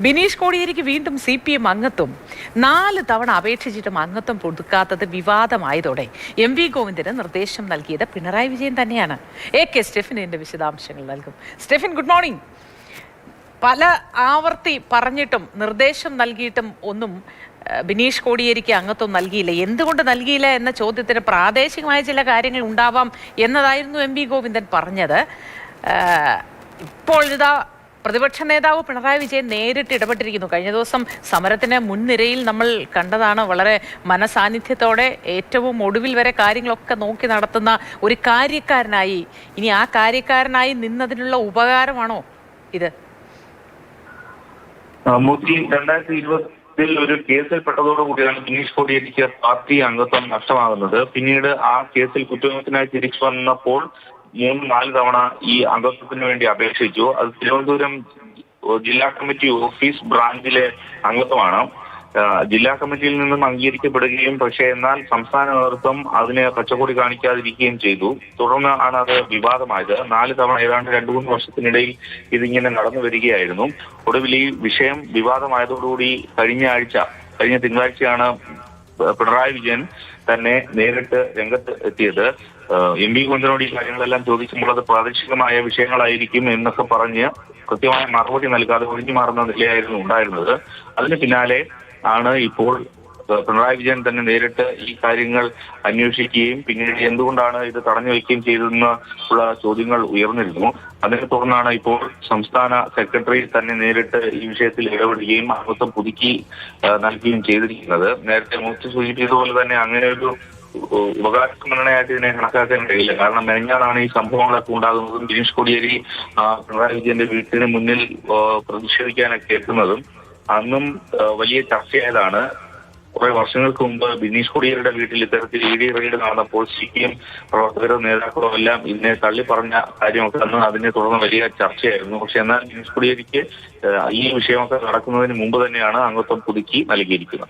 ബിനീഷ് കോടിയേരിക്ക് വീണ്ടും CPM അംഗത്വം 4 തവണ അപേക്ഷിച്ചിട്ടും അംഗത്വം പുതുക്കാത്തത് വിവാദമായതോടെ MV ഗോവിന്ദന് നിർദ്ദേശം നൽകിയത് പിണറായി വിജയൻ തന്നെയാണ്. AK സ്റ്റെഫിന്റെ വിശദാംശങ്ങൾ നൽകും. Stephin, good morning. പല ആവർത്തി പറഞ്ഞിട്ടും നിർദ്ദേശം നൽകിയിട്ടും ഒന്നും ബിനീഷ് കോടിയേരിക്ക് അംഗത്വം നൽകിയില്ല. എന്തുകൊണ്ട് നൽകിയില്ല എന്ന ചോദ്യത്തിന് പ്രാദേശികമായ ചില കാര്യങ്ങൾ ഉണ്ടാവാം എന്നതായിരുന്നു MV ഗോവിന്ദൻ പറഞ്ഞത്. ഇപ്പോൾ ഇതാ പ്രതിപക്ഷ നേതാവ് പിണറായി വിജയൻ നേരിട്ട് ഇടപെട്ടിരിക്കുന്നു. കഴിഞ്ഞ ദിവസം സമരത്തിന് മുൻനിരയിൽ നമ്മൾ കണ്ടതാണ്. വളരെ മനസാന്നിധ്യത്തോടെ ഏറ്റവും ഒടുവിൽ വരെ കാര്യങ്ങളൊക്കെ നോക്കി നടത്തുന്ന ഒരു കാര്യക്കാരനായി, ഇനി ആ കാര്യക്കാരനായി നിന്നതിനുള്ള ഉപകാരമാണോ ഇത്? 2020 ഒരു കേസിൽ പെട്ടതോടുകൂടിയാണ് ബിനീഷ് കോടിയേരിക്ക് പാർട്ടി അംഗത്വം നഷ്ടമാകുന്നത്. പിന്നീട് ആ കേസിൽ കുറ്റകൃത്യത്തിനായി തിരിച്ചു വന്നപ്പോൾ 3-4 തവണ ഈ അംഗത്വത്തിന് വേണ്ടി അപേക്ഷിച്ചു. അത് തിരുവനന്തപുരം ജില്ലാ കമ്മിറ്റി ഓഫീസ് ബ്രാഞ്ചിലെ അംഗത്വമാണ്. ജില്ലാ കമ്മിറ്റിയിൽ നിന്നും അംഗീകരിക്കപ്പെടുകയും എന്നാൽ സംസ്ഥാന നേതൃത്വം അതിന് പച്ചക്കൊടി കാണിക്കാതിരിക്കുകയും ചെയ്തു. തുടർന്ന് ആണ് അത് വിവാദമായത്. 4 തവണ ഏതാണ്ട് 2-3 വർഷത്തിനിടയിൽ ഇതിങ്ങനെ നടന്നു വരികയായിരുന്നു. ഒടുവിൽ ഈ വിഷയം വിവാദമായതോടുകൂടി കഴിഞ്ഞ തിങ്കളാഴ്ചയാണ് പിണറായി വിജയൻ തന്നെ നേരിട്ട് രംഗത്ത് എത്തിയത്. MV ഗോവിന്ദനോട് ഈ കാര്യങ്ങളെല്ലാം ചോദിക്കുമ്പോൾ അത് പ്രാദേശികമായ വിഷയങ്ങളായിരിക്കും എന്നൊക്കെ പറഞ്ഞ് കൃത്യമായ മറുപടി നൽകാതെ ഒഴിഞ്ഞു മാറുന്ന നിലയായിരുന്നു ഉണ്ടായിരുന്നത്. അതിന് പിന്നാലെ ആണ് ഇപ്പോൾ പിണറായി വിജയൻ തന്നെ നേരിട്ട് ഈ കാര്യങ്ങൾ അന്വേഷിക്കുകയും പിന്നീട് എന്തുകൊണ്ടാണ് ഇത് തടഞ്ഞു വയ്ക്കുകയും ചെയ്തതെന്നുള്ള ചോദ്യങ്ങൾ ഉയർന്നിരുന്നു. അതിനെ തുടർന്നാണ് ഇപ്പോൾ സംസ്ഥാന സെക്രട്ടറി തന്നെ നേരിട്ട് ഈ വിഷയത്തിൽ ഇടപെടുകയും അംഗത്വം പുതുക്കി നൽകുകയും ചെയ്തിരിക്കുന്നത്. നേരത്തെ മൂർത്തി സൂചിപ്പിച്ചതുപോലെ തന്നെ അങ്ങനെ ഒരു ഉപകാരസ്മരണയായിട്ട് ഇതിനെ കണക്കാക്കാൻ കഴിയില്ല. കാരണം മെനഞ്ഞാണ് ഈ സംഭവങ്ങളൊക്കെ ഉണ്ടാകുന്നതും ബിനീഷ് കോടിയേരി പിണറായി വിജയന്റെ വീട്ടിന് മുന്നിൽ പ്രതിഷേധിക്കാനൊക്കെ എത്തുന്നതും അന്നും വലിയ ചർച്ചയായതാണ്. കുറെ വർഷങ്ങൾക്ക് മുമ്പ് ബിനീഷ് കോടിയേരിയുടെ വീട്ടിൽ ഇത്തരത്തിൽ ED റെയ്ഡ് നടന്നപ്പോൾ CPM പ്രവർത്തകരോ നേതാക്കളോ എല്ലാം ഇതിനെ തള്ളി പറഞ്ഞ കാര്യമൊക്കെ അന്ന് അതിനെ തുടർന്ന് വലിയ ചർച്ചയായിരുന്നു. എന്നാൽ ബിനീഷ് കോടിയേരിക്ക് ഈ വിഷയമൊക്കെ നടക്കുന്നതിന് മുമ്പ് തന്നെയാണ് അംഗത്വം പുതുക്കി നൽകിയിരിക്കുന്നത്.